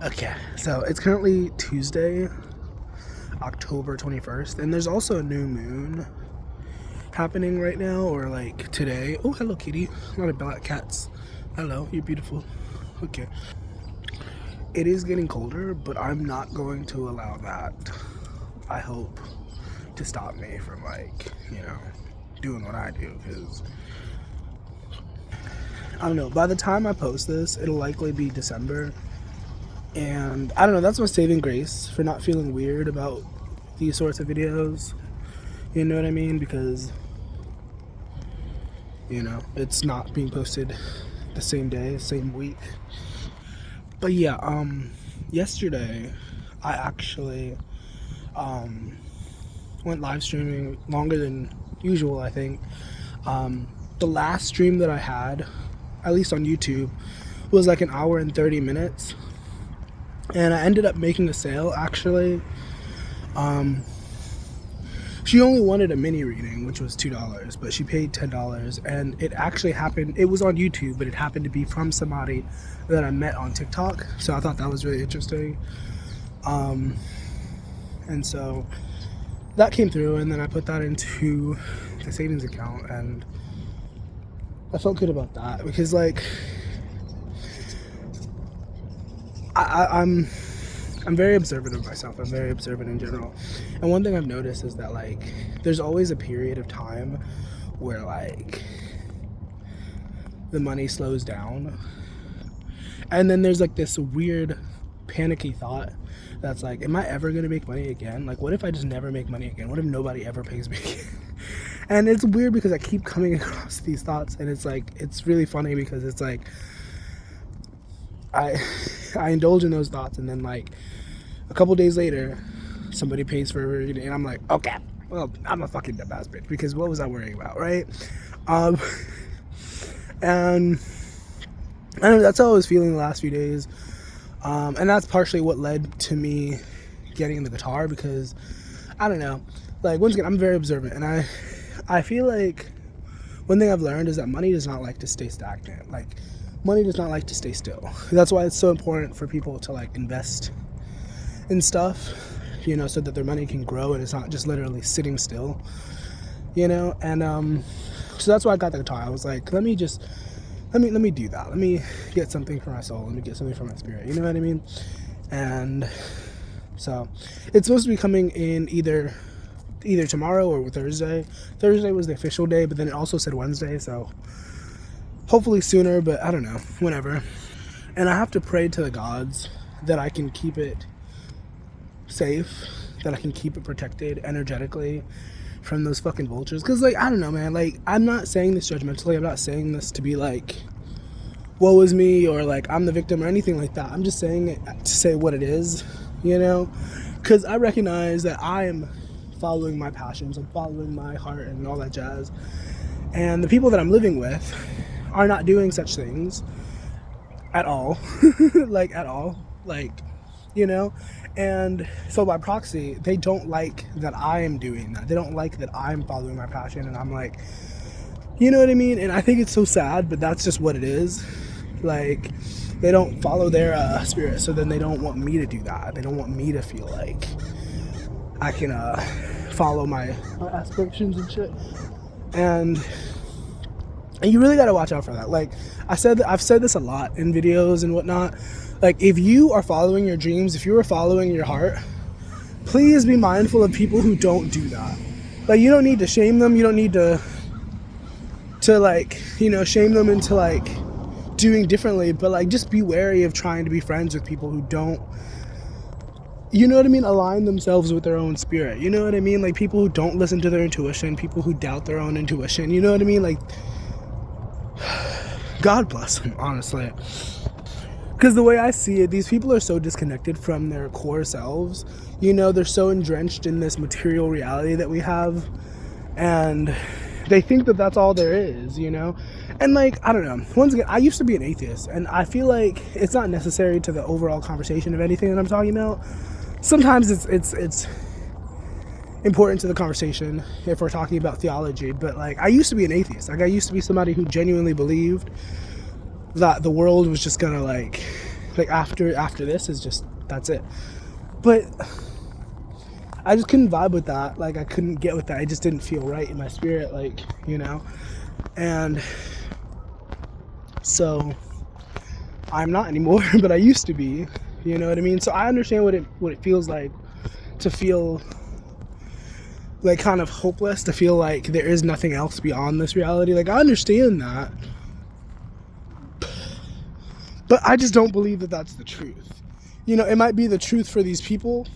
Okay, so it's currently Tuesday, October 21st, and there's also a new moon happening right now, or like today. Oh, hello, kitty. A lot of black cats. Hello, you're beautiful. Okay. It is getting colder, but I'm not going to allow that, I hope, to stop me from, like, doing what I do, because I don't know. By the time I post this, it'll likely be December. And I don't know, that's my saving grace for not feeling weird about these sorts of videos. You know what I mean? Because, it's not being posted the same day, same week. But yeah, yesterday I actually went live streaming longer than usual, I think. The last stream that I had, at least on YouTube, was like an hour and 30 minutes. And I ended up making a sale, actually. She only wanted a mini reading, which was $2, but she paid $10. And it actually happened, it was on YouTube, but it happened to be from somebody that I met on TikTok. So I thought that was really interesting. And so that came through, and then I put that into the savings account, and I felt good about that because, like, I'm very observant of myself. I'm very observant in general. And one thing I've noticed is that, like, there's always a period of time where, like, the money slows down. And then there's, like, this weird panicky thought that's like, am I ever going to make money again? Like, what if I just never make money again? What if nobody ever pays me again? And it's weird because I keep coming across these thoughts, and it's, like, it's really funny because it's, like, I indulge in those thoughts, and then, like, a couple days later, somebody pays for a reading, and I'm like, okay, well, I'm a fucking dumbass bitch, because what was I worrying about, right? And I don't know, that's how I was feeling the last few days, and that's partially what led to me getting the guitar, because, I don't know, like, once again, I'm very observant, and I feel like one thing I've learned is that money does not like to stay stagnant. Like, money does not like to stay still. That's why it's so important for people to, like, invest in stuff, so that their money can grow and it's not just literally sitting still, and so that's why I got the guitar. I was like, let me do that. Let me get something for my soul. Let me get something for my spirit. You know what I mean? And so it's supposed to be coming in either tomorrow or Thursday. Thursday was the official day, but then it also said Wednesday, so hopefully sooner, but I don't know, whenever. And I have to pray to the gods that I can keep it safe, that I can keep it protected energetically from those fucking vultures. Because, like, I don't know, man, like, I'm not saying this judgmentally. I'm not saying this to be like, woe is me, or like I'm the victim or anything like that. I'm just saying it to say what it is, because I recognize that I am following my passions, I'm following my heart and all that jazz, and the people that I'm living with are not doing such things at all. Like, at all, like, and so by proxy, they don't like that I am doing that. They don't like that I'm following my passion, and I'm like, you know what I mean? And I think it's so sad, but that's just what it is. Like, they don't follow their spirit, so then they don't want me to do that. They don't want me to feel like I can follow my aspirations and shit. And you really gotta watch out for that. Like, I've said this a lot in videos and whatnot. Like, if you are following your dreams, if you are following your heart, please be mindful of people who don't do that. Like, you don't need to shame them. You don't need to like, shame them into, like, doing differently. But, like, just be wary of trying to be friends with people who don't, align themselves with their own spirit. You know what I mean? Like, people who don't listen to their intuition, people who doubt their own intuition. You know what I mean? Like, God bless them, honestly. Because the way I see it, these people are so disconnected from their core selves. They're so entrenched in this material reality that we have. And they think that that's all there is, And, like, I don't know. Once again, I used to be an atheist. And I feel like it's not necessary to the overall conversation of anything that I'm talking about. Sometimes it's important to the conversation if we're talking about theology. But, like, I used to be an atheist. Like, I used to be somebody who genuinely believed that the world was just gonna, like, Like after this is just, that's it. But I just couldn't vibe with that. Like I couldn't get with that. It just didn't feel right in my spirit, like, you know. And so I'm not anymore, but I used to be, you know what I mean? So I understand what it feels like to feel like kind of hopeless, to feel like there is nothing else beyond this reality. Like I understand that, but I just don't believe that that's the truth. You know, it might be the truth for these people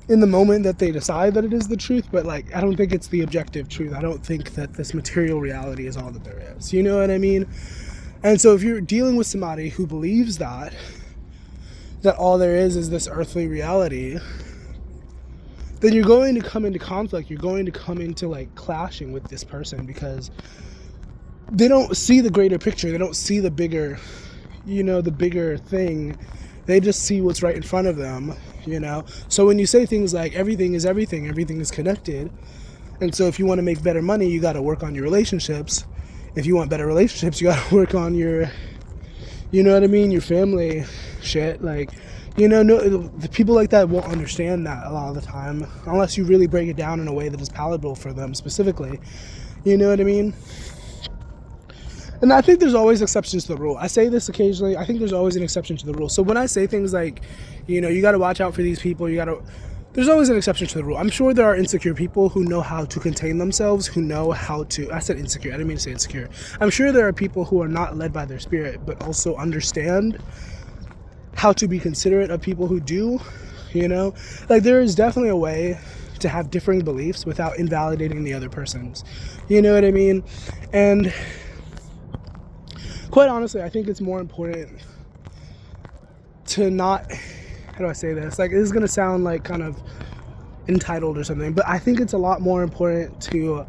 in the moment that they decide that it is the truth, but like I don't think it's the objective truth. I don't think that this material reality is all that there is. You know what I mean? And so if you're dealing with somebody who believes that all there is this earthly reality, then you're going to come into conflict. You're going to come into like clashing with this person because they don't see the greater picture. They don't see the bigger, you know, the bigger thing. They just see what's right in front of them, you know. So when you say things like everything is connected, and so if you want to make better money, you got to work on your relationships. If you want better relationships, you got to work on your, you know what I mean, your family shit. Like, you know, no, the people like that won't understand that a lot of the time unless you really break it down in a way that is palatable for them specifically. You know what I mean? And I think there's always exceptions to the rule. I say this occasionally. I think there's always an exception to the rule. So when I say things like, you know, you got to watch out for these people, there's always an exception to the rule. I'm sure there are insecure people who know how to contain themselves, who know how to, I said insecure, I didn't mean to say insecure. I'm sure there are people who are not led by their spirit, but also understand how to be considerate of people who do, you know? Like there is definitely a way to have differing beliefs without invalidating the other person's. You know what I mean? And quite honestly, I think it's more important to not, how do I say this? Like, this is going to sound like kind of entitled or something, but I think it's a lot more important to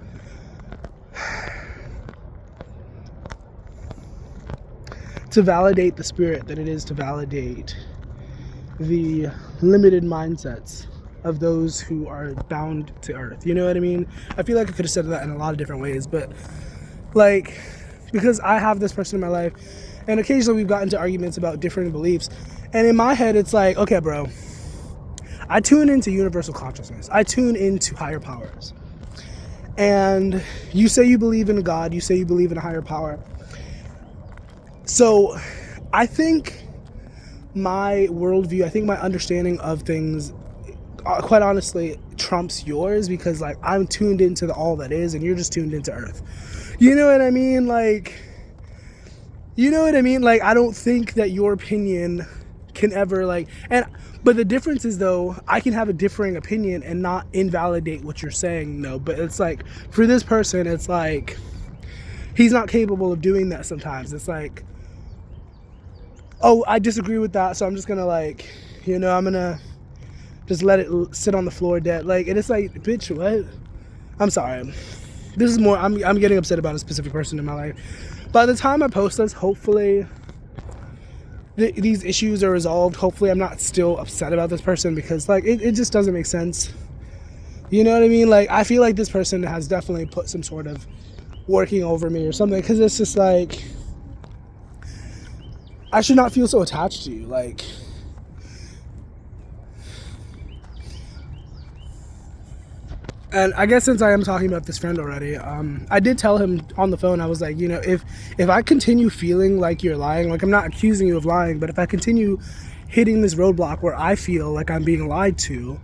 validate the spirit than it is to validate the limited mindsets of those who are bound to earth. You know what I mean? I feel like I could have said that in a lot of different ways, but like, because I have this person in my life and occasionally we've gotten into arguments about differing beliefs, and in my head it's like, okay bro, I tune into universal consciousness, I tune into higher powers, and you say you believe in God, you say you believe in a higher power. So I think my worldview, I think my understanding of things, quite honestly, trumps yours, because like I'm tuned into the all that is and you're just tuned into earth. You know what I mean? Like, you know what I mean? Like, I don't think that your opinion can ever like, but the difference is though, I can have a differing opinion and not invalidate what you're saying, no. But it's like, for this person, it's like, he's not capable of doing that sometimes. It's like, oh, I disagree with that, so I'm just gonna like, you know, I'm gonna just let it sit on the floor dead. Like, and it's like, bitch, what? I'm sorry. This is more, I'm getting upset about a specific person in my life. By the time I post this, hopefully these issues are resolved. Hopefully I'm not still upset about this person, because like it just doesn't make sense. You know what I mean? Like, I feel like this person has definitely put some sort of working over me or something, because it's just like, I should not feel so attached to you. Like, and I guess since I am talking about this friend already, I did tell him on the phone, I was like, you know, if I continue feeling like you're lying, like I'm not accusing you of lying, but if I continue hitting this roadblock where I feel like I'm being lied to,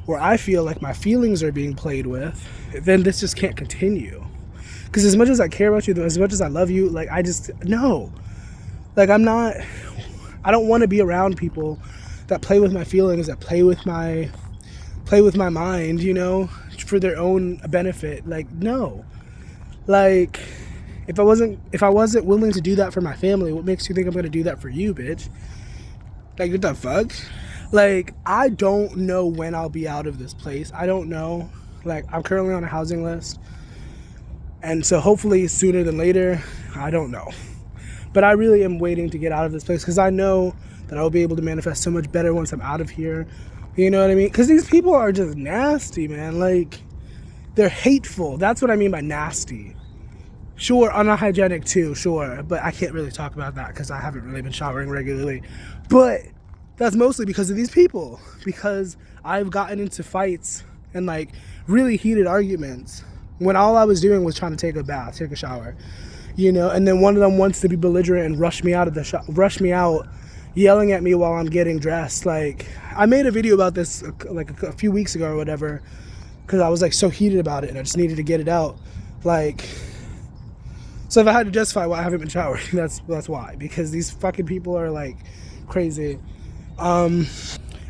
where I feel like my feelings are being played with, then this just can't continue. Because as much as I care about you, as much as I love you, like I just, no. Like I don't want to be around people that play with my feelings, that play with my mind, you know, for their own benefit. Like, no. Like, if I wasn't willing to do that for my family, what makes you think I'm going to do that for you, bitch? Like, what the fuck? Like, I don't know when I'll be out of this place. I don't know. Like, I'm currently on a housing list. And so hopefully sooner than later, I don't know. But I really am waiting to get out of this place, because I know that I'll be able to manifest so much better once I'm out of here. You know what I mean? Because these people are just nasty, man. Like, they're hateful. That's what I mean by nasty. Sure, unhygienic too, sure, but I can't really talk about that because I haven't really been showering regularly. But that's mostly because of these people, because I've gotten into fights and like really heated arguments when all I was doing was trying to take a bath, take a shower, you know. And then one of them wants to be belligerent and rush me out, yelling at me while I'm getting dressed. Like, I made a video about this like a few weeks ago or whatever, because I was like so heated about it and I just needed to get it out. Like, so if I had to justify why I haven't been showering, that's why, because these fucking people are like crazy. And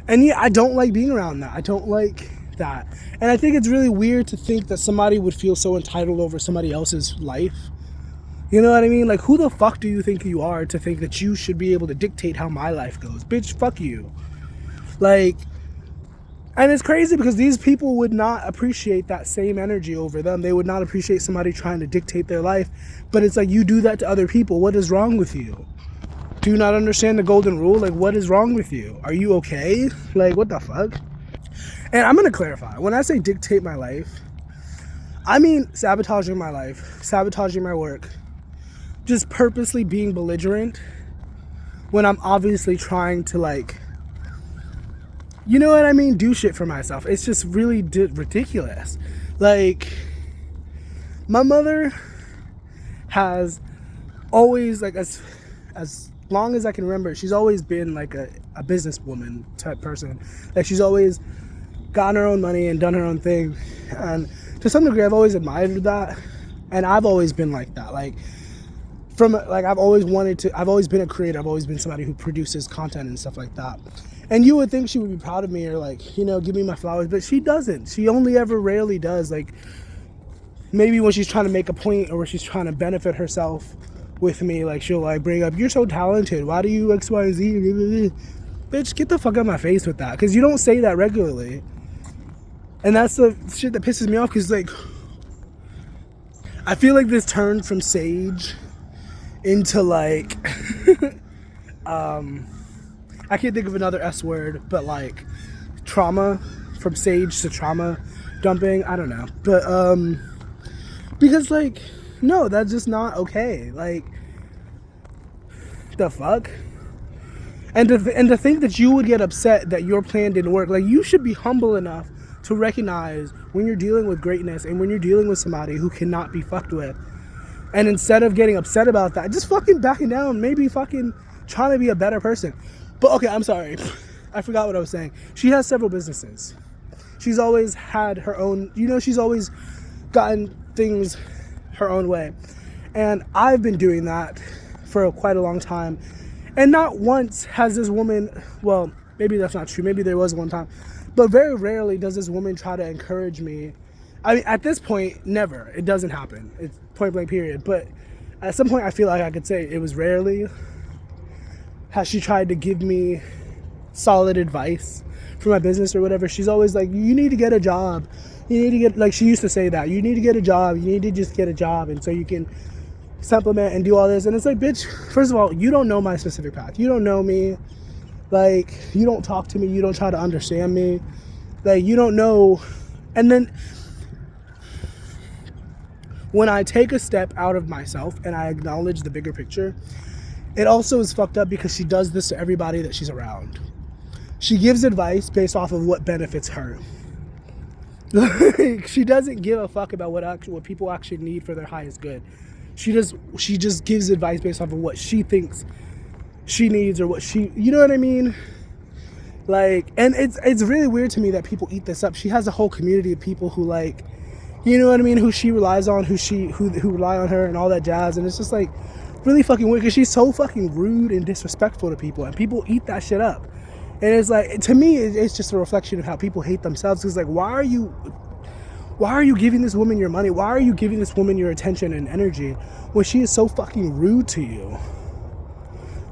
yeah, I don't like being around that. I don't like that. And I think it's really weird to think that somebody would feel so entitled over somebody else's life. You know what I mean? Like, who the fuck do you think you are to think that you should be able to dictate how my life goes? Bitch, fuck you. Like, and it's crazy because these people would not appreciate that same energy over them. They would not appreciate somebody trying to dictate their life. But it's like, you do that to other people. What is wrong with you? Do you not understand the golden rule? Like, what is wrong with you? Are you okay? Like, what the fuck? And I'm going to clarify. When I say dictate my life, I mean sabotaging my life, sabotaging my work, just purposely being belligerent when I'm obviously trying to, like, you know what I mean? Do shit for myself. It's just really ridiculous. Like, my mother has always, like, as long as I can remember, she's always been like a businesswoman type person. Like, she's always gotten her own money and done her own thing. And to some degree, I've always admired that. And I've always been like that. Like, I've always been a creator. I've always been somebody who produces content and stuff like that. And you would think she would be proud of me or, like, you know, give me my flowers, but she doesn't. She only ever rarely does. Like, maybe when she's trying to make a point or when she's trying to benefit herself with me, like, she'll, like, bring up, you're so talented, why do you XYZ? Bitch, get the fuck out of my face with that, because you don't say that regularly. And that's the shit that pisses me off, because, like, I feel like this turned from sage into, like, I can't think of another S word, but, like, trauma, from sage to trauma dumping, I don't know. But, because, like, no, that's just not okay. Like, the fuck? And to think that you would get upset that your plan didn't work. Like, you should be humble enough to recognize when you're dealing with greatness and when you're dealing with somebody who cannot be fucked with. And instead of getting upset about that, just fucking backing down, maybe fucking trying to be a better person. But okay, I'm sorry. I forgot what I was saying. She has several businesses. She's always had her own, you know, she's always gotten things her own way. And I've been doing that for quite a long time. And not once has this woman, well, maybe that's not true. Maybe there was one time. But very rarely does this woman try to encourage me. I mean, at this point, never. It doesn't happen. It's point blank period. But at some point, I feel like I could say it was rarely has she tried to give me solid advice for my business or whatever. She's always like, you need to get a job. You need to get, like, she used to say that. You need to get a job. You need to just get a job. And so you can supplement and do all this. And it's like, bitch, first of all, you don't know my specific path. You don't know me. Like, you don't talk to me. You don't try to understand me. Like, you don't know. And then when I take a step out of myself and I acknowledge the bigger picture, it also is fucked up because she does this to everybody that she's around. She gives advice based off of what benefits her. Like, she doesn't give a fuck about what people actually need for their highest good. She just gives advice based off of what she thinks she needs or what she, you know what I mean? Like, and it's really weird to me that people eat this up. She has a whole community of people who, like, you know what I mean, who she relies on, who rely on her and all that jazz. And it's just like really fucking weird because she's so fucking rude and disrespectful to people, and people eat that shit up. And it's like, to me, it's just a reflection of how people hate themselves. It's like, why are you giving this woman your money? Why are you giving this woman your attention and energy when she is so fucking rude to you?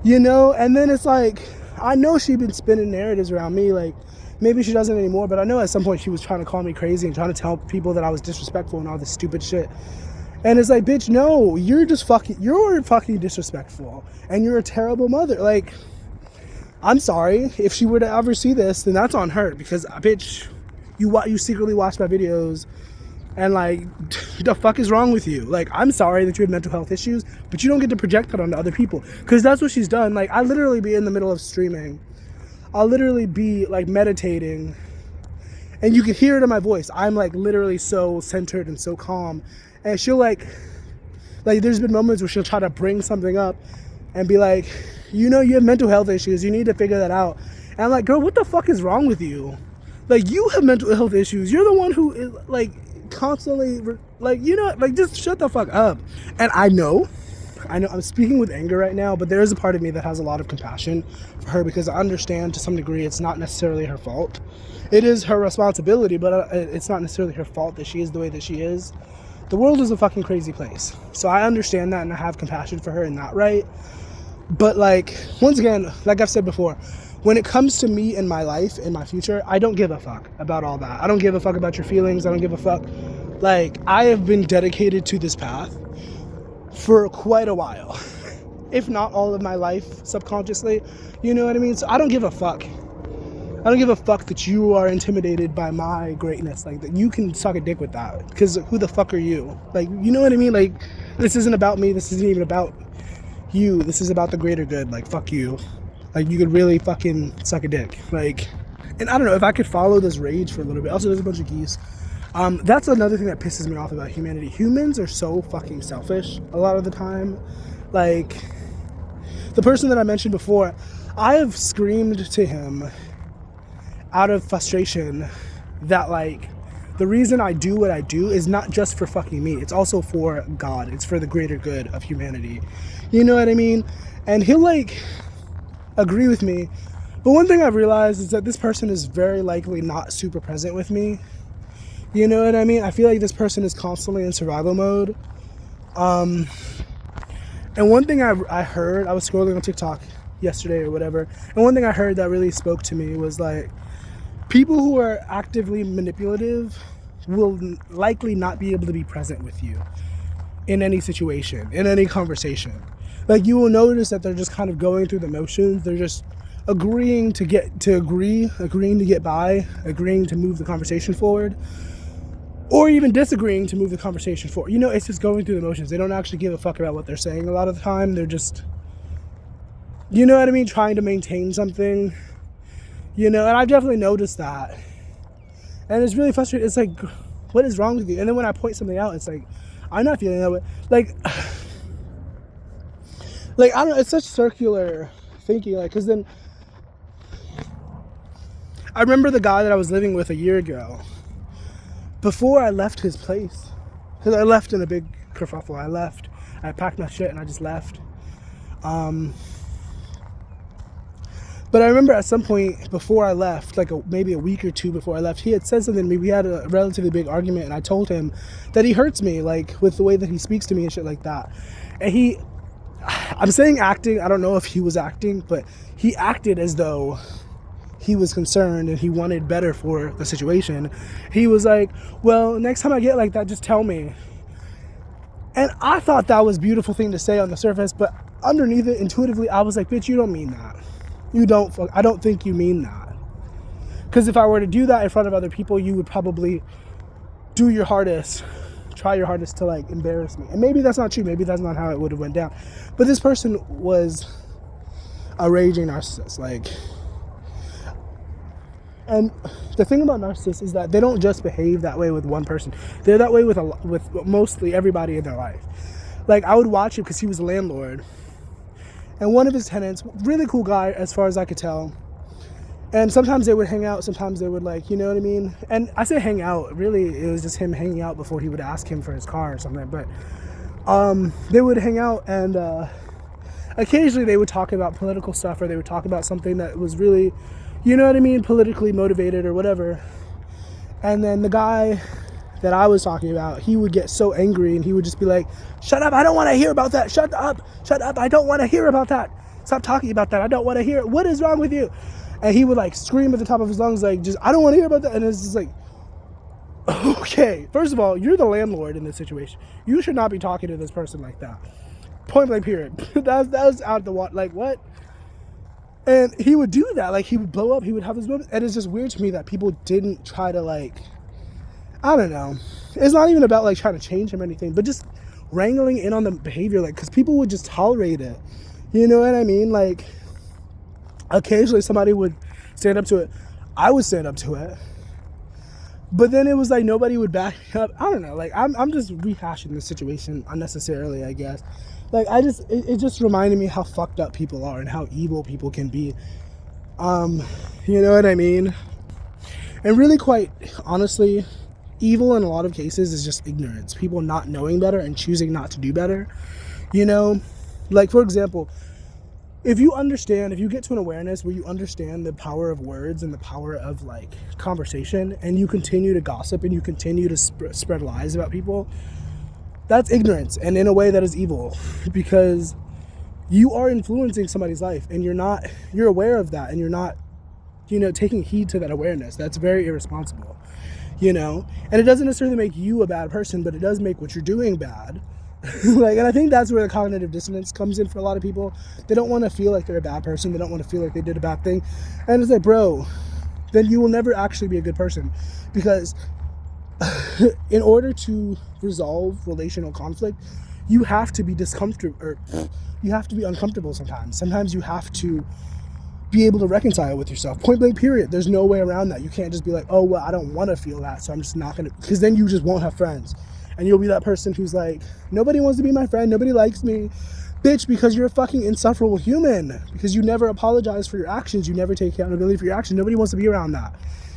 You know? And then it's like, I know she's been spinning narratives around me. Like, maybe she doesn't anymore, but I know at some point she was trying to call me crazy and trying to tell people that I was disrespectful and all this stupid shit. And it's like, bitch, no, you're fucking disrespectful. And you're a terrible mother. Like, I'm sorry. If she were to ever see this, then that's on her. Because, bitch, you secretly watch my videos And like, the fuck is wrong with you? Like, I'm sorry that you have mental health issues, but you don't get to project that onto other people. Because that's what she's done. Like, I literally be in the middle of streaming. I'll literally be like meditating, and you can hear it in my voice. I'm like literally so centered and so calm. And she'll like there's been moments where she'll try to bring something up and be like, you know, you have mental health issues. You need to figure that out. And I'm like, girl, what the fuck is wrong with you? Like, you have mental health issues. You're the one who is like constantly like, you know, like, just shut the fuck up. And I know I'm speaking with anger right now, but there is a part of me that has a lot of compassion for her, because I understand to some degree it's not necessarily her fault. It is her responsibility, but it's not necessarily her fault that she is the way that she is. The world is a fucking crazy place. So I understand that, and I have compassion for her in that right. But like, once again, like I've said before, when it comes to me and my life and my future, I don't give a fuck about all that. I don't give a fuck about your feelings. I don't give a fuck. Like, I have been dedicated to this path for quite a while, if not all of my life, subconsciously. You know what I mean? So I don't give a fuck. I don't give a fuck that you are intimidated by my greatness. Like, that you can suck a dick with that, because who the fuck are you? Like, you know what I mean? Like, this isn't about me. This isn't even about you. This is about the greater good. Like, fuck you. Like, you could really fucking suck a dick. Like, and I don't know if I could follow this rage for a little bit. Also, there's a bunch of geese. That's another thing that pisses me off about humanity. Humans are so fucking selfish a lot of the time. Like, the person that I mentioned before, I have screamed to him out of frustration that, like, the reason I do what I do is not just for fucking me. It's also for God. It's for the greater good of humanity. You know what I mean? And he'll, like, agree with me. But one thing I've realized is that this person is very likely not super present with me. You know what I mean? I feel like this person is constantly in survival mode. And one thing I heard, I was scrolling on TikTok yesterday or whatever, and one thing I heard that really spoke to me was, like, people who are actively manipulative will likely not be able to be present with you in any situation, in any conversation. Like, you will notice that they're just kind of going through the motions. They're just agreeing to get by, agreeing to move the conversation forward, or even disagreeing to move the conversation forward. You know, it's just going through the motions. They don't actually give a fuck about what they're saying a lot of the time. They're just, you know what I mean, trying to maintain something. You know, and I've definitely noticed that. And it's really frustrating. It's like, what is wrong with you? And then when I point something out, it's like, I'm not feeling that way. Like, I don't know, it's such circular thinking. Like, because then, I remember the guy that I was living with a year ago. Before I left his place, because I left in a big kerfuffle. I packed my shit and I just left. But I remember at some point before I left, like maybe a week or two before I left, he had said something to me. We had a relatively big argument, and I told him that he hurts me, like, with the way that he speaks to me and shit like that. And I'm saying acting, I don't know if he was acting, but he acted as though he was concerned and he wanted better for the situation. He was like, well, next time I get like that, just tell me. And I thought that was a beautiful thing to say on the surface, but underneath it, intuitively, I was like, bitch, you don't mean that. I don't think you mean that. Because if I were to do that in front of other people, you would probably try your hardest to, like, embarrass me. And maybe that's not true. Maybe that's not how it would have went down. But this person was a raging narcissist, like. And the thing about narcissists is that they don't just behave that way with one person. They're that way with mostly everybody in their life. Like, I would watch him because he was a landlord. And one of his tenants, really cool guy as far as I could tell. And sometimes they would hang out, sometimes they would, like, you know what I mean? And I say hang out, really it was just him hanging out before he would ask him for his car or something. But they would hang out, and occasionally they would talk about political stuff, or they would talk about something that was really, you know what I mean, politically motivated or whatever. And then the guy that I was talking about, he would get so angry and he would just be like, shut up, I don't want to hear about that. Shut up, I don't want to hear about that. Stop talking about that. I don't want to hear it. What is wrong with you? And he would, like, scream at the top of his lungs, like, just, I don't want to hear about that. And it's just like, okay, first of all, you're the landlord in this situation. You should not be talking to this person like that. Point blank period. that was out the water. Like, what? And he would do that. Like, he would blow up. He would have his moments. And it's just weird to me that people didn't try to, like, I don't know. It's not even about like trying to change him or anything, but just wrangling in on the behavior, like, because people would just tolerate it. You know what I mean? Like, occasionally somebody would stand up to it. I would stand up to it. But then it was like nobody would back me up. I don't know. Like, I'm just rehashing the situation unnecessarily, I guess. Like, it just reminded me how fucked up people are and how evil people can be. You know what I mean? And really, quite honestly, evil in a lot of cases is just ignorance. People not knowing better and choosing not to do better. You know? Like, for example, if you get to an awareness where you understand the power of words and the power of like conversation, and you continue to gossip and you continue to spread lies about people, that's ignorance, and in a way that is evil, because you are influencing somebody's life and you're aware of that, and you're not, taking heed to that awareness. That's very irresponsible, and it doesn't necessarily make you a bad person, but it does make what you're doing bad. Like, and I think that's where the cognitive dissonance comes in for a lot of people. They don't want to feel like they're a bad person. They don't want to feel like they did a bad thing. And it's like, bro, then you will never actually be a good person, because in order to resolve relational conflict, you have to be you have to be uncomfortable sometimes. Sometimes you have to be able to reconcile with yourself. Point blank, period. There's no way around that. You can't just be like, oh, well, I don't want to feel that, so I'm just not going to, because then you just won't have friends. And you'll be that person who's like, nobody wants to be my friend, nobody likes me. Bitch, because you're a fucking insufferable human. Because you never apologize for your actions, you never take accountability for your actions. Nobody wants to be around that.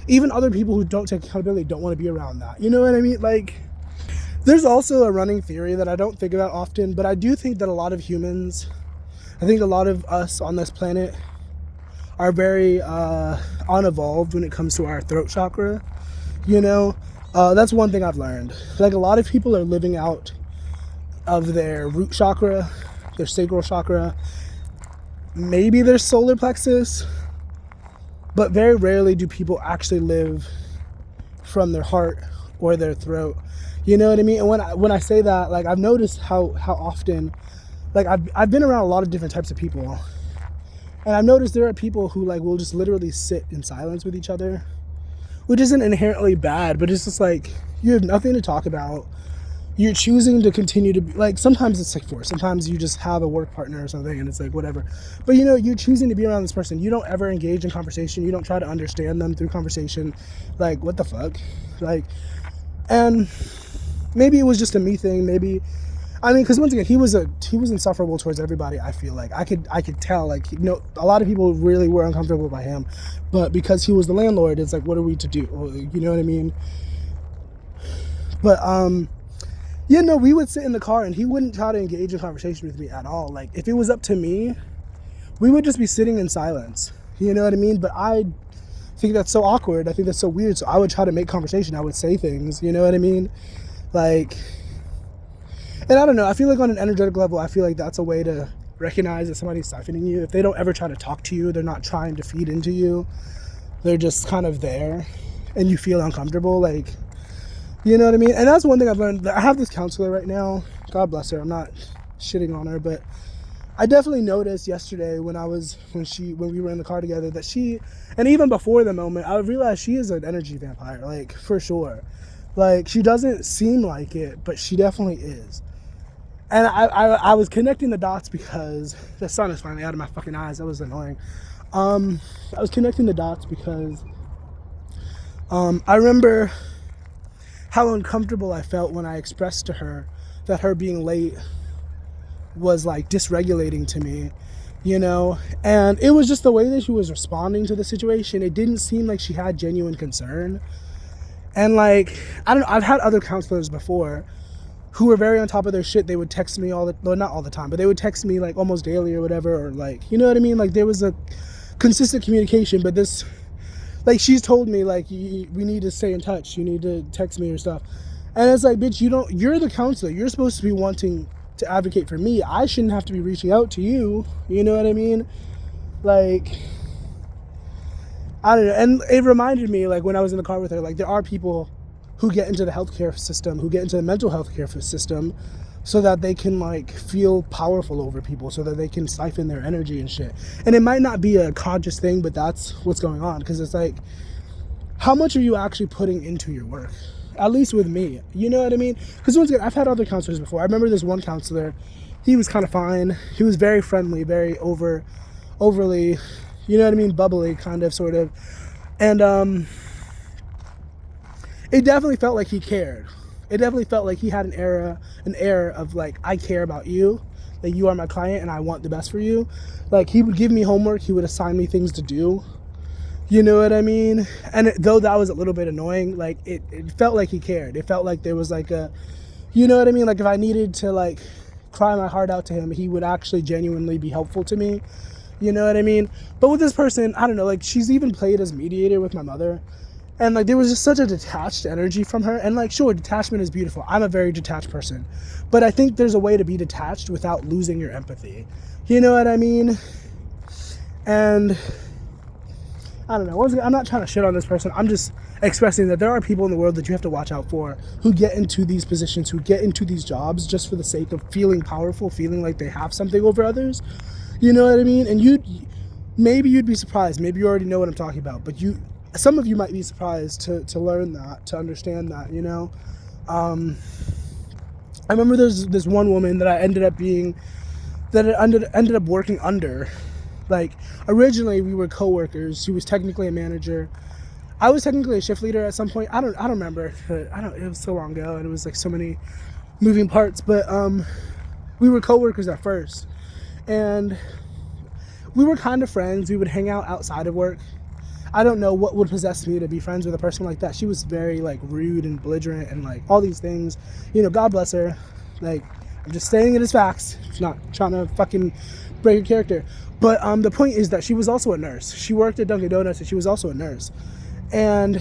Even other people who don't take accountability don't want to be around that. You know what I mean? Like, there's also a running theory that I don't think about often, but I do think that a lot of humans, I think a lot of us on this planet are very unevolved when it comes to our throat chakra, That's one thing I've learned. Like, a lot of people are living out of their root chakra, their sacral chakra, maybe their solar plexus, but very rarely do people actually live from their heart or their throat. You know what I mean? And when I say that, like, I've noticed how often, like, I've been around a lot of different types of people, and I've noticed there are people who, like, will just literally sit in silence with each other, which isn't inherently bad, but it's just like, you have nothing to talk about. You're choosing to continue to be, like, sometimes it's like forced. Sometimes you just have a work partner or something and it's like, whatever. But, you're choosing to be around this person. You don't ever engage in conversation. You don't try to understand them through conversation. Like, what the fuck? Like, and maybe it was just a me thing. Maybe, because once again, he was insufferable towards everybody. I feel like I could tell, like, a lot of people really were uncomfortable by him, but because he was the landlord, it's like, what are we to do? You know what I mean? But we would sit in the car and he wouldn't try to engage in conversation with me at all. Like, if it was up to me, we would just be sitting in silence. You know what I mean? But I think that's so awkward. I think that's so weird. So I would try to make conversation. I would say things. You know what I mean? Like. And I don't know, I feel like on an energetic level, I feel like that's a way to recognize that somebody's siphoning you. If they don't ever try to talk to you, they're not trying to feed into you. They're just kind of there and you feel uncomfortable. Like, you know what I mean? And that's one thing I've learned. I have this counselor right now. God bless her. I'm not shitting on her, but I definitely noticed yesterday when we were in the car together that she, and even before the moment, I realized she is an energy vampire, like, for sure. Like, she doesn't seem like it, but she definitely is. And I was connecting the dots because the sun is finally out of my fucking eyes. That was annoying. I was connecting the dots because I remember how uncomfortable I felt when I expressed to her that her being late was, like, dysregulating to me, and it was just the way that she was responding to the situation. It didn't seem like she had genuine concern. And, like, I don't know, I've had other counselors before who were very on top of their shit. They would text me not all the time, but they would text me, like, almost daily or whatever, or, like, you know what I mean? Like, there was a consistent communication, but this, like, she's told me, like, we need to stay in touch. You need to text me or stuff. And it's like, bitch, you're the counselor. You're supposed to be wanting to advocate for me. I shouldn't have to be reaching out to you. You know what I mean? Like, I don't know. And it reminded me, like, when I was in the car with her, like, there are people who get into the healthcare system, who get into the mental health care system so that they can, like, feel powerful over people, so that they can siphon their energy and shit. And it might not be a conscious thing, but that's what's going on. Because it's like, how much are you actually putting into your work? at least with me. You know what I mean? Because once again, I've had other counselors before. I remember this one counselor, he was kind of fine. He was very friendly, very overly, you know what I mean, bubbly, kind of, sort of. And it definitely felt like he cared. It definitely felt like he had an air of like, I care about you, that you are my client and I want the best for you. Like, he would give me homework, he would assign me things to do. You know what I mean? And though that was a little bit annoying, like, it felt like he cared. It felt like there was like a, you know what I mean? Like, if I needed to like cry my heart out to him, he would actually genuinely be helpful to me. You know what I mean? But with this person, I don't know, like, she's even played as mediator with my mother. And like, there was just such a detached energy from her. And like, sure, detachment is beautiful. I'm a very detached person. But I think there's a way to be detached without losing your empathy. You know what I mean? And I don't know. Once again, I'm not trying to shit on this person. I'm just expressing that there are people in the world that you have to watch out for, who get into these positions, who get into these jobs just for the sake of feeling powerful, feeling like they have something over others. You know what I mean? And maybe you'd be surprised. Maybe you already know what I'm talking about. But some of you might be surprised to learn that, to understand that, you know? I remember there's this one woman that I ended up working under. Like, originally we were co-workers. She was technically a manager. I was technically a shift leader at some point. I don't remember. It was so long ago, and it was like so many moving parts. But we were co-workers at first, and we were kind of friends. We would hang out outside of work. I don't know what would possess me to be friends with a person like that. She was very like rude and belligerent and like all these things. You know, God bless her. Like, I'm just saying it as facts. I'm not trying to fucking break her character. But the point is that she was also a nurse. She worked at Dunkin' Donuts and she was also a nurse. And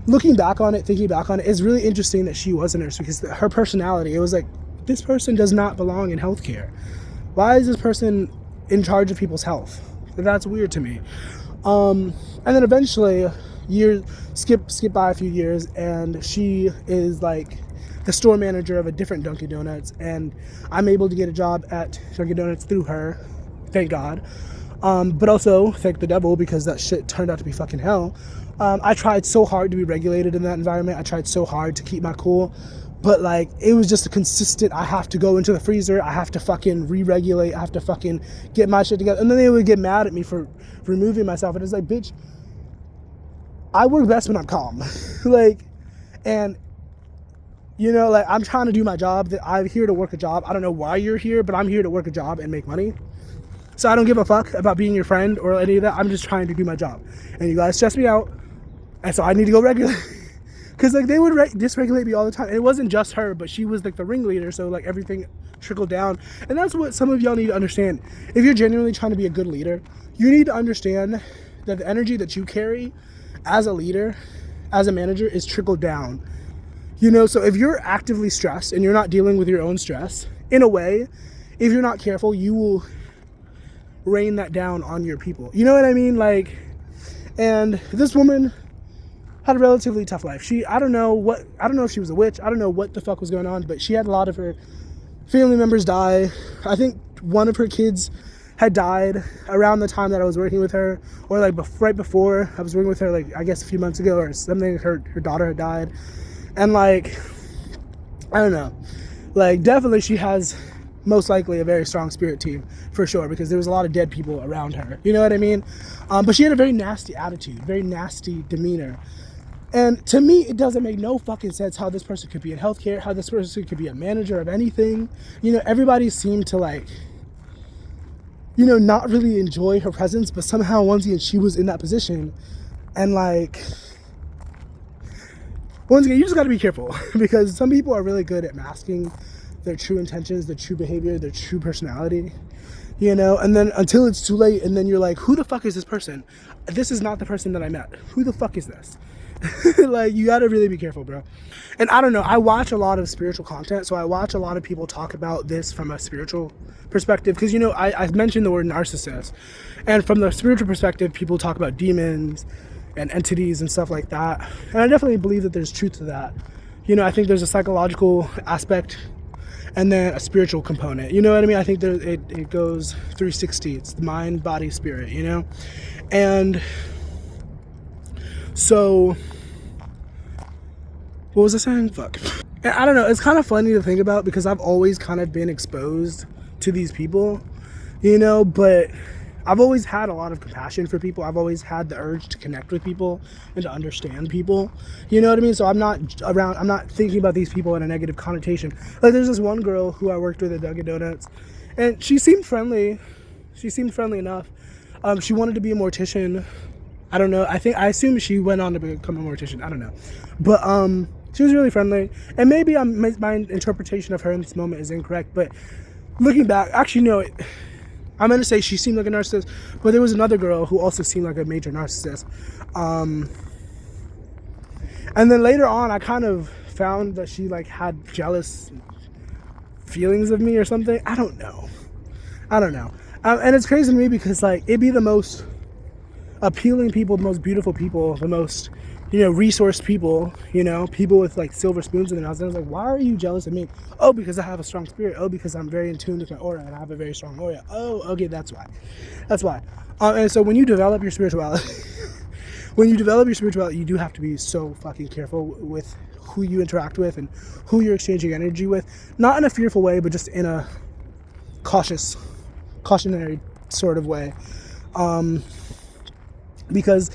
thinking back on it, it's really interesting that she was a nurse, because her personality, it was like, this person does not belong in healthcare. Why is this person in charge of people's health? That's weird to me. And then eventually, skip by a few years, and she is like the store manager of a different Dunkin' Donuts, and I'm able to get a job at Dunkin' Donuts through her, thank God. But also thank the devil, because that shit turned out to be fucking hell. I tried so hard to be regulated in that environment. I tried so hard to keep my cool, but like, it was just a consistent, I have to go into the freezer, I have to fucking re-regulate, I have to fucking get my shit together. And then they would get mad at me for removing myself. And it's like, bitch, I work best when I'm calm. Like, and you know, like, I'm trying to do my job. That I'm here to work a job. I don't know why you're here, but I'm here to work a job and make money. So I don't give a fuck about being your friend or any of that. I'm just trying to do my job. And you guys stress me out. And so I need to go regulate. Because like, they would dysregulate me all the time. And it wasn't just her, but she was like the ringleader. So like, everything trickled down. And that's what some of y'all need to understand. If you're genuinely trying to be a good leader, you need to understand that the energy that you carry as a leader, as a manager, is trickled down. You know, so if you're actively stressed and you're not dealing with your own stress, in a way, if you're not careful, you will rain that down on your people. You know what I mean? Like, and this woman had a relatively tough life. I don't know if she was a witch. I don't know what the fuck was going on, but she had a lot of her family members die. I think one of her kids had died around the time that I was working with her, or like right before I was working with her, like I guess a few months ago or something. Her daughter had died. And like, I don't know, like, definitely she has most likely a very strong spirit team, for sure, because there was a lot of dead people around her. You know what I mean? But she had a very nasty attitude, very nasty demeanor. And to me, it doesn't make no fucking sense how this person could be in healthcare, how this person could be a manager of anything. You know, everybody seemed to like, you know, not really enjoy her presence, but somehow once again, she was in that position. And like, once again, you just got to be careful, because some people are really good at masking their true intentions, their true behavior, their true personality, you know, and then until it's too late, and then you're like, who the fuck is this person? This is not the person that I met. Who the fuck is this? Like, you got to really be careful, bro. And I don't know, I watch a lot of spiritual content, so I watch a lot of people talk about this from a spiritual perspective, because, you know, I've mentioned the word narcissist, and from the spiritual perspective, people talk about demons and entities and stuff like that. And I definitely believe that there's truth to that. You know, I think there's a psychological aspect and then a spiritual component. You know what I mean? I think it goes 360. It's the mind, body, spirit, you know? And so What was I saying? Fuck. And I don't know, it's kind of funny to think about because I've always kind of been exposed to these people, you know, but I've always had a lot of compassion for people. I've always had the urge to connect with people and to understand people. You know what I mean? So I'm not thinking about these people in a negative connotation. Like there's this one girl who I worked with at Dunkin' Donuts, and she seemed friendly. She seemed friendly enough. She wanted to be a mortician. I don't know. I assume she went on to become a mortician. I don't know. But she was really friendly. And maybe my interpretation of her in this moment is incorrect, but looking back, actually no, I'm going to say she seemed like a narcissist, but there was another girl who also seemed like a major narcissist. And then later on, I kind of found that she like had jealous feelings of me or something. I don't know. And it's crazy to me because like it'd be the most appealing people, the most beautiful people, the most, you know, resourced people, you know, people with like silver spoons in their mouths. And I was like, why are you jealous of me? Oh, because I have a strong spirit. Oh, because I'm very in tune with my aura and I have a very strong aura. Oh, okay, that's why. And so when you develop your spirituality, you do have to be so fucking careful with who you interact with and who you're exchanging energy with. Not in a fearful way, but just in a cautionary sort of way. Because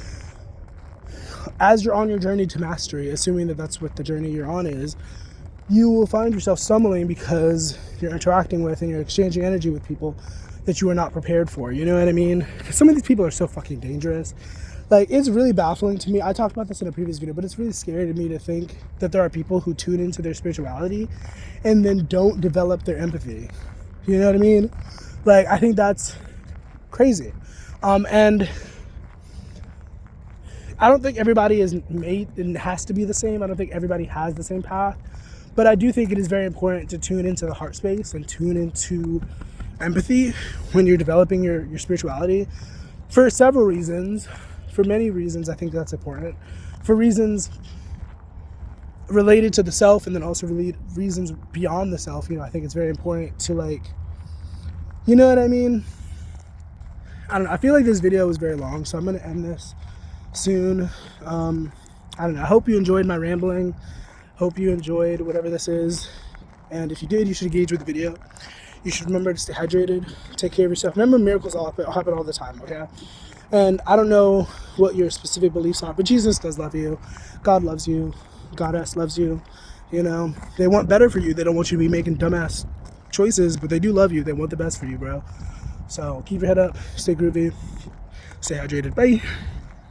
as you're on your journey to mastery, assuming that that's what the journey you're on is, you will find yourself stumbling because you're interacting with and you're exchanging energy with people that you are not prepared for. You know what I mean? Some of these people are so fucking dangerous. Like, it's really baffling to me. I talked about this in a previous video, but it's really scary to me to think that there are people who tune into their spirituality and then don't develop their empathy. You know what I mean? Like, I think that's crazy. And I don't think everybody is made and has to be the same. I don't think everybody has the same path. But I do think it is very important to tune into the heart space and tune into empathy when you're developing your spirituality for several reasons. For many reasons, I think that's important. For reasons related to the self and then also reasons beyond the self, you know, I think it's very important to, like, you know what I mean? I don't know. I feel like this video was very long, so I'm going to end this soon. I don't know. I hope you enjoyed my rambling. Hope you enjoyed whatever this is. And if you did, you should engage with the video. You should remember to stay hydrated. Take care of yourself. Remember, miracles happen all the time, okay? And I don't know what your specific beliefs are, but Jesus does love you. God loves you. Goddess loves you. You know, they want better for you. They don't want you to be making dumbass choices, but they do love you. They want the best for you, bro. So keep your head up. Stay groovy. Stay hydrated. Bye.